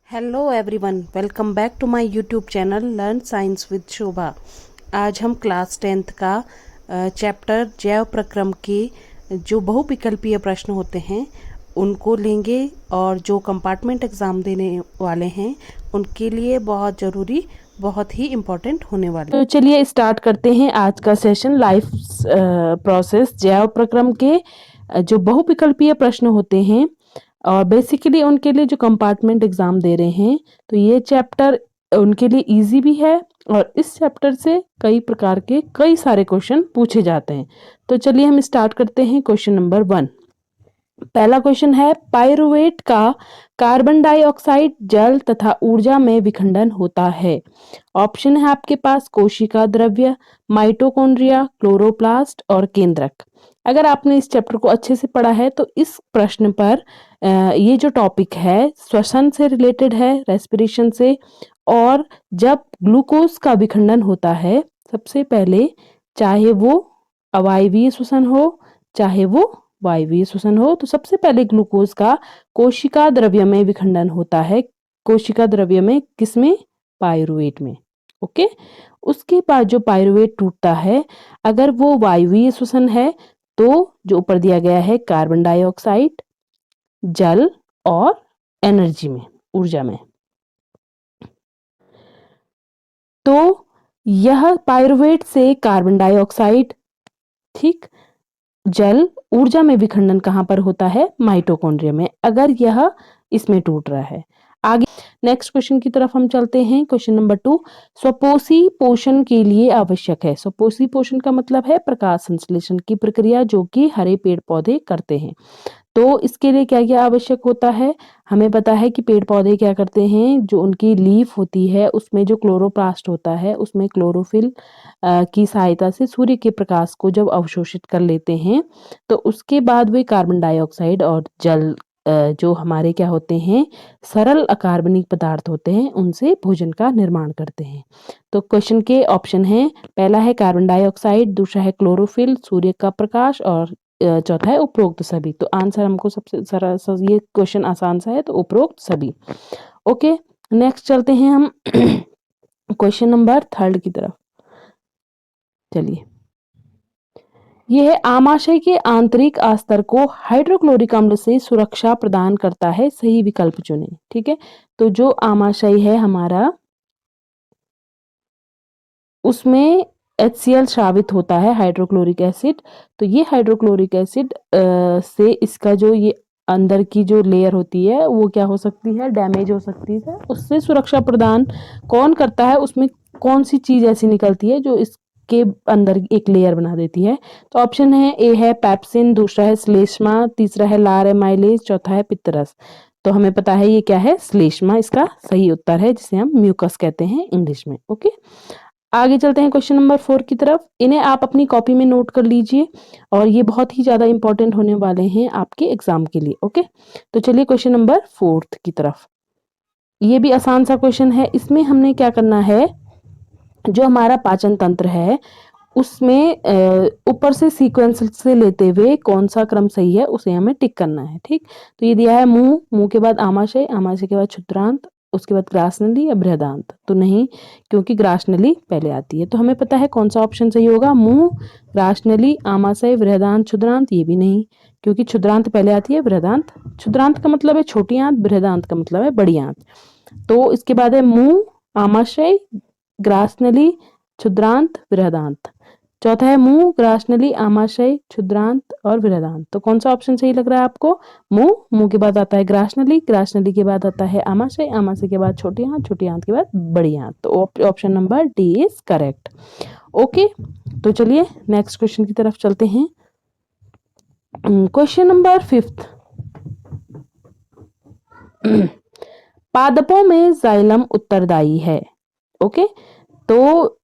Hello everyone, welcome back to my YouTube channel learn science with Shobha. आज हम class 10th का chapter जैव प्रक्रम के जो बहुविकल्पीय प्रश्न होते हैं उनको लेंगे और जो कंपार्टमेंट एग्ज़ाम देने वाले हैं उनके लिए बहुत ज़रूरी, बहुत ही इम्पोर्टेंट होने वाले। तो चलिए स्टार्ट करते हैं आज का सेशन। लाइफ प्रोसेस जैव प्रक्रम के जो बहुविकल्पीय प्रश्न होते हैं और बेसिकली उनके लिए जो कंपार्टमेंट एग्जाम दे रहे हैं तो ये चैप्टर उनके लिए इजी भी है और इस चैप्टर से कई प्रकार के कई सारे क्वेश्चन पूछे जाते हैं। तो चलिए हम स्टार्ट करते हैं। क्वेश्चन नंबर 1, पहला क्वेश्चन है, पाइरुवेट का कार्बन डाइऑक्साइड जल तथा ऊर्जा में विखंडन होता है। ऑप्शन है आपके पास कोशिका द्रव्य, माइटोकॉन्ड्रिया, क्लोरोप्लास्ट और केंद्रक। अगर आपने इस चैप्टर को अच्छे से पढ़ा है तो इस प्रश्न पर ये जो टॉपिक है श्वसन से रिलेटेड है, रेस्पिरेशन से। और जब ग्लूकोज का विखंडन होता है सबसे पहले, चाहे वो अवायवीय श्वसन हो चाहे वो वायवीय श्वसन हो, तो सबसे पहले ग्लूकोज का कोशिका द्रव्य में विखंडन होता है। कोशिका द्रव्य में किसमें? पाइरुवेट में। ओके, उसके बाद जो पाइरुवेट टूटता है अगर वो वायवीय श्वसन है तो जो ऊपर दिया गया है कार्बन डाइऑक्साइड, जल और एनर्जी में, ऊर्जा में, तो यह पाइरुवेट से कार्बन डाइऑक्साइड, ठीक, जल, ऊर्जा में विखंडन कहां पर होता है? माइटोकॉन्ड्रिया में, अगर यह इसमें टूट रहा है। आगे नेक्स्ट क्वेश्चन की तरफ हम चलते हैं। क्वेश्चन नंबर 2, स्वपोषी पोषण के लिए आवश्यक है। स्वपोषी पोषण का मतलब है प्रकाश संश्लेषण की प्रक्रिया जो कि हरे पेड़ पौधे करते हैं। तो इसके लिए क्या क्या आवश्यक होता है? हमें पता है कि पेड़ पौधे क्या करते हैं, जो उनकी लीफ होती है उसमें जो क्लोरोप्लास्ट होता है उसमें क्लोरोफिल की सहायता से सूर्य के प्रकाश को जब अवशोषित कर लेते हैं तो उसके बाद वे कार्बन डाइऑक्साइड और जल जो हमारे क्या होते हैं, सरल अकार्बनिक पदार्थ होते हैं, उनसे भोजन का निर्माण करते हैं। तो क्वेश्चन के ऑप्शन हैं, पहला है कार्बन डाइऑक्साइड, दूसरा है क्लोरोफिल, सूर्य का प्रकाश और चौथा है उपरोक्त सभी। तो आंसर हमको सबसे सरल, ये क्वेश्चन आसान सा है तो उपरोक्त सभी। ओके, नेक्स्ट चलते हैं हम क्वेश्चन नंबर 3 की तरफ। चलिए, यह आमाशय के आंतरिक आस्तर को हाइड्रोक्लोरिक अम्ल से सुरक्षा प्रदान करता है, सही विकल्प चुनें। ठीक है, तो जो आमाशय है हमारा उसमें HCl स्रावित होता है, हाइड्रोक्लोरिक एसिड। तो ये हाइड्रोक्लोरिक एसिड से इसका जो ये अंदर की जो लेयर होती है वो क्या हो सकती है? डैमेज हो सकती है। उससे सुरक्षा प्रदान कौन करता है? उसमें कौन सी चीज ऐसी निकलती है जो इसके अंदर एक लेयर बना देती है? तो ऑप्शन है, ए है पैप्सिन, दूसरा है श्लेष्मा, तीसरा है लार एमाइलेज, चौथा है पित्तरस। तो हमें पता है ये क्या है? श्लेष्मा इसका सही उत्तर है, जिसे हम म्यूकस कहते हैं इंग्लिश में। ओके, आगे चलते हैं क्वेश्चन नंबर 4 की तरफ। इन्हें आप अपनी कॉपी में नोट कर लीजिए और ये बहुत ही ज्यादा इंपॉर्टेंट होने वाले हैं आपके एग्जाम के लिए। ओके, तो चलिए क्वेश्चन नंबर 4 की तरफ। ये भी आसान सा क्वेश्चन है। इसमें हमने क्या करना है, जो हमारा पाचन तंत्र है उसमें ऊपर से सीक्वेंस से लेते हुए कौन सा क्रम सही है उसे हमें टिक करना है। ठीक, तो ये दिया है मुंह, मुंह के बाद आमाशय, आमाशय के बाद क्षुद्रांत, उसके बाद ग्रासनली या बृहदांत। तो नहीं, क्योंकि ग्रासनली पहले आती है। तो हमें पता है कौन सा ऑप्शन सही होगा, मुंह, ग्रासनली, आमाशय, बृहदांत, क्षुद्रांत। ये भी नहीं, क्योंकि क्षुद्रांत पहले आती है, बृहदांत। क्षुद्रांत का मतलब है छोटी आंत, बृहदांत का मतलब है बड़ी आंत। तो इसके बाद है मुंह, आमाशय, ग्रासनली, क्षुद्रांत, बृहदांत। चौथा है मुंह, ग्रासनली, आमाशय, क्षुद्रांत और बृहदांत। तो कौन सा ऑप्शन सही लग रहा है आपको? मुंह, मुंह के बाद आता है ग्रासनली, ग्रासनली के बाद आता है आमाशय, आमाशय के बाद छोटी आंत, छोटी आंत के बाद बड़ी आंत। तो option number D is correct. Okay, तो चलिए नेक्स्ट क्वेश्चन की तरफ चलते हैं। क्वेश्चन नंबर 5, पादपों में जाइलम उत्तरदायी है। ओके, तो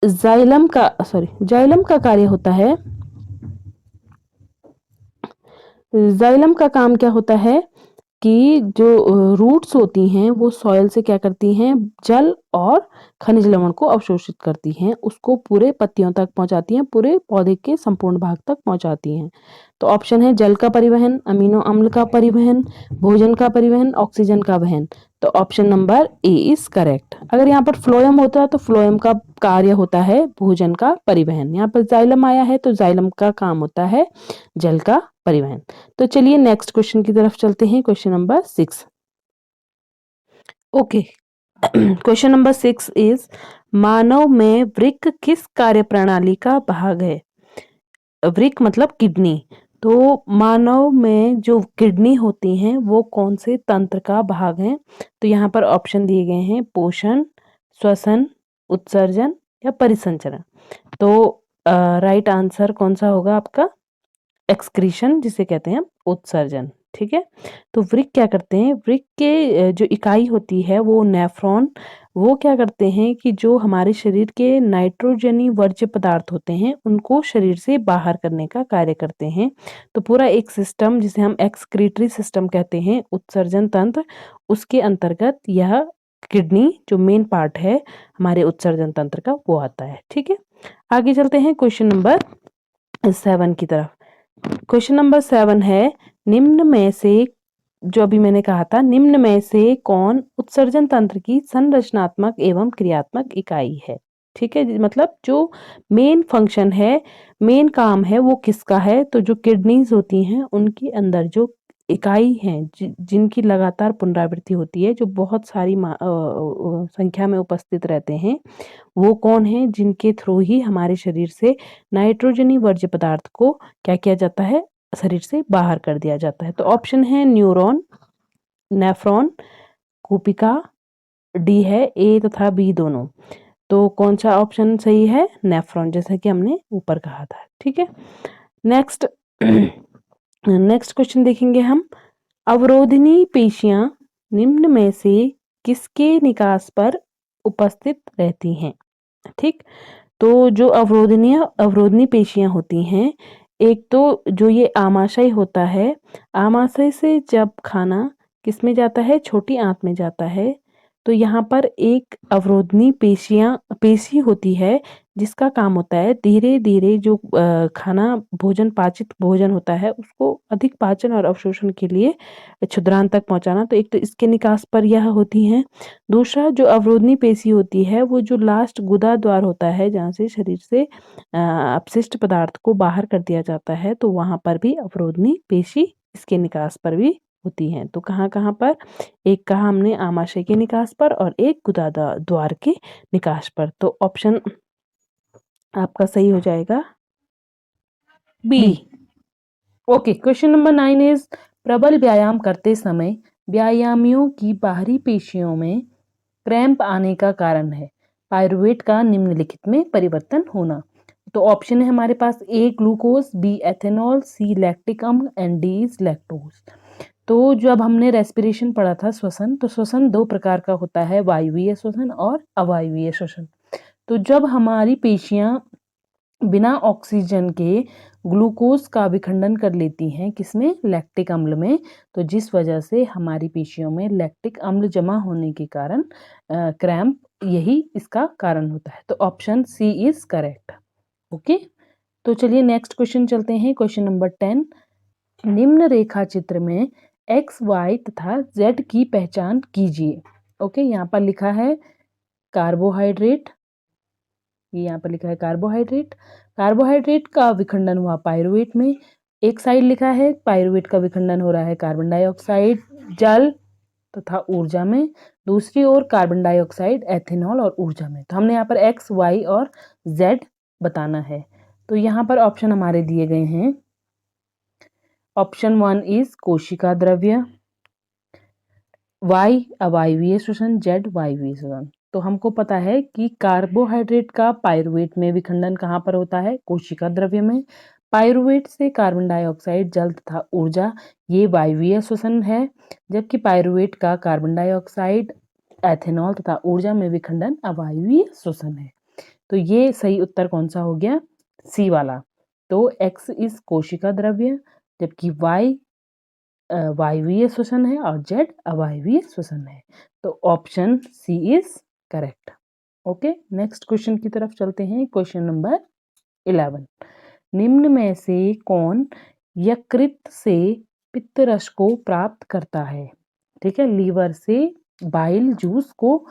जाइलम का कार्य होता है, जाइलम का काम क्या होता है? कि जो रूट्स होती हैं वो सॉइल से क्या करती हैं, जल और खनिज लवण को अवशोषित करती हैं, उसको पूरे पत्तियों तक पहुंचाती हैं, पूरे पौधे के संपूर्ण भाग तक पहुंचाती हैं। तो ऑप्शन है जल का परिवहन, अमीनो अम्ल का परिवहन, भोजन का परिवहन, ऑक्सीजन का वहन। तो option number A is correct. अगर यहाँ पर फ्लोएम होता है तो फ्लोएम का कार्य होता है भोजन का परिवहन। यहाँ पर जाइलम आया है तो जाइलम का काम होता है जल का परिवहन। तो चलिए नेक्स्ट क्वेश्चन की तरफ चलते हैं, question number 6। Okay, question number 6 is मानव में वृक्क किस कार्य प्रणाली का भाग है? वृक्क मतलब किडनी। तो मानव में जो किडनी होती हैं वो कौन से तंत्र का भाग है? तो यहाँ पर ऑप्शन दिए गए हैं पोषण, श्वसन, उत्सर्जन या परिसंचरण। तो राइट आंसर कौन सा होगा आपका? एक्सक्रीशन, जिसे कहते हैं उत्सर्जन। ठीक है, तो वृक्क क्या करते हैं, वृक्क के जो इकाई होती है वो नेफ्रॉन, वो क्या करते हैं कि जो हमारे शरीर के नाइट्रोजनी वर्ज्य पदार्थ होते हैं उनको शरीर से बाहर करने का कार्य करते हैं। तो पूरा एक सिस्टम जिसे हम एक्सक्रीटरी सिस्टम कहते हैं, उत्सर्जन तंत्र, उसके अंतर्गत यह किडनी जो मेन पार्ट है हमारे उत्सर्जन तंत्र का वो आता है। ठीक है, आगे चलते हैं क्वेश्चन नंबर 7 की तरफ। क्वेश्चन नंबर 7 है निम्न में से, जो अभी मैंने कहा था, निम्न में से कौन उत्सर्जन तंत्र की संरचनात्मक एवं क्रियात्मक इकाई है? ठीक है, मतलब जो मेन फंक्शन है, मेन काम है वो किसका है? तो जो किडनीज होती हैं उनके अंदर जो इकाई हैं जिनकी लगातार पुनरावृत्ति होती है, जो बहुत सारी संख्या में उपस्थित रहते हैं, वो कौन है जिनके थ्रू ही हमारे शरीर से नाइट्रोजनी वर्ज्य पदार्थ को क्या किया जाता है, शरीर से बाहर कर दिया जाता है? तो ऑप्शन है न्यूरॉन, नेफ्रॉन, कूपिका, डी है ए तथा बी दोनों। तो कौन सा ऑप्शन सही है? नेफ्रॉन, जैसा कि हमने ऊपर कहा था। ठीक है, नेक्स्ट नेक्स्ट क्वेश्चन देखेंगे हम। अवरोधनी पेशियां निम्न में से किसके निकास पर उपस्थित रहती हैं? ठीक, तो जो अवरोधनी पेशियां होती हैं, एक तो जो ये आमाशय होता है, आमाशय से जब खाना किसमें जाता है? छोटी आंत में जाता है। तो यहाँ पर एक अवरोधनी पेशी होती है जिसका काम होता है धीरे धीरे जो खाना भोजन पाचित भोजन होता है उसको अधिक पाचन और अवशोषण के लिए क्षुद्रांत तक पहुंचाना। तो एक तो इसके निकास पर यह होती हैं। दूसरा जो अवरोधनी पेशी होती है वो जो लास्ट गुदा द्वार होता है जहाँ से शरीर से अपशिष्ट पदार्थ को बाहर कर दिया जाता है, तो वहां पर भी अवरोधनी पेशी इसके निकास पर भी होती हैं। तो कहाँ कहाँ पर? एक कहा हमने आमाशय के निकास पर और एक गुदा द्वार के निकास पर। तो ऑप्शन आपका सही हो जाएगा B. Okay, question number 9 is प्रबल व्यायाम करते समय व्यायामियों की बाहरी पेशियों में क्रैम्प आने का कारण है पायरुवेट का निम्नलिखित में परिवर्तन होना। तो ऑप्शन है हमारे पास ए ग्लूकोज, बी एथेनॉल, सी लैक्टिक अम्ल एंड डी इज लैक्टोज। तो जब हमने रेस्पिरेशन पढ़ा था श्वसन, तो श्वसन दो प्रकार का होता है, वायवीय श्वसन और अवायवीय श्वसन। तो जब हमारी पेशियां बिना ऑक्सीजन के ग्लूकोज का विखंडन कर लेती हैं, किसमें? लैक्टिक अम्ल में, तो जिस वजह से हमारी पेशियों में लैक्टिक अम्ल जमा होने के कारण क्रैम्प, यही इसका कारण होता है। तो option C is correct. Okay, तो चलिए नेक्स्ट क्वेश्चन चलते हैं, क्वेश्चन नंबर 10। निम्न रेखा चित्र में एक्स, वाई तथा जेड की पहचान कीजिए। ओके, यहाँ पर लिखा है कार्बोहाइड्रेट, ये यहाँ पर लिखा है कार्बोहाइड्रेट। कार्बोहाइड्रेट का विखंडन हुआ पायरुवेट में। एक साइड लिखा है पायरुवेट का विखंडन हो रहा है कार्बन डाइऑक्साइड, जल तथा ऊर्जा में। दूसरी ओर कार्बन डाइऑक्साइड, एथेनॉल और ऊर्जा में। तो हमने यहाँ पर एक्स, वाई और जेड बताना है। तो यहाँ पर ऑप्शन हमारे दिए गए हैं। ऑप्शन 1 इज कोशिका द्रव्य, वाई अवायवीय श्वसन, जेड वायवीय श्वसन। तो हमको पता है कि कार्बोहाइड्रेट का पायरुवेट में विखंडन कहाँ पर होता है? कोशिका द्रव्य में। पायरुवेट से कार्बन डाइऑक्साइड, जल तथा ऊर्जा, ये वायवीय श्वसन है, जबकि पायरुवेट का कार्बन डाइऑक्साइड, एथेनॉल तथा ऊर्जा में विखंडन अवायवीय श्वसन है। तो ये सही उत्तर कौन सा हो गया? सी वाला। तो एक्स इज कोशिका द्रव्य, जबकि वाई वायवीय श्वसन है और जेड अवायवीय श्वसन है। तो option C is correct. Okay, next question की तरफ चलते हैं। क्वेश्चन नंबर 11, निम्न में से कौन यकृत से पित्त रस को प्राप्त करता है? ठीक है, लीवर से बाइल जूस को,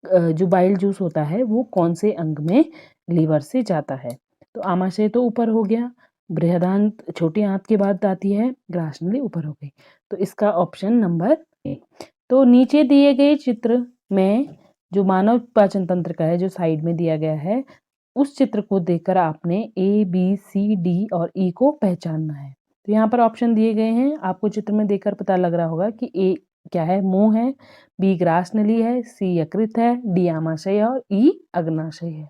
जो बाइल जूस होता है वो कौन से अंग में लीवर से जाता है? तो आमाशय तो ऊपर हो गया, बृहदांत छोटी आंत के बाद आती है, ग्रासनली ऊपर हो गई। तो इसका ऑप्शन नंबर ए। तो नीचे दिए गए चित्र में जो मानव पाचन तंत्र का है, जो साइड में दिया गया है, उस चित्र को देखकर आपने ए बी सी डी और ई को पहचानना है। तो यहाँ पर ऑप्शन दिए गए हैं, आपको चित्र में देखकर पता लग रहा होगा कि ए क्या है, मुंह है, बी ग्रास नली है, सी यकृत है, डी आमाशय है और ई अग्नाशय है।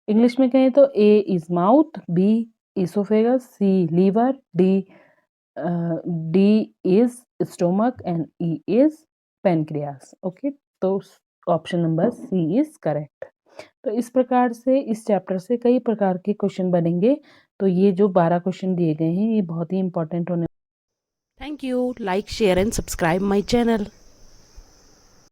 इंग्लिश में कहें तो A is mouth, B oesophagus, C liver, D is stomach and E is pancreas. Okay, तो option number C is correct. तो इस प्रकार से इस चैप्टर से कई प्रकार के क्वेश्चन बनेंगे। तो ये जो 12 क्वेश्चन दिए गए हैं ये बहुत ही इंपॉर्टेंट होने। Thank you. Like, share and subscribe my channel.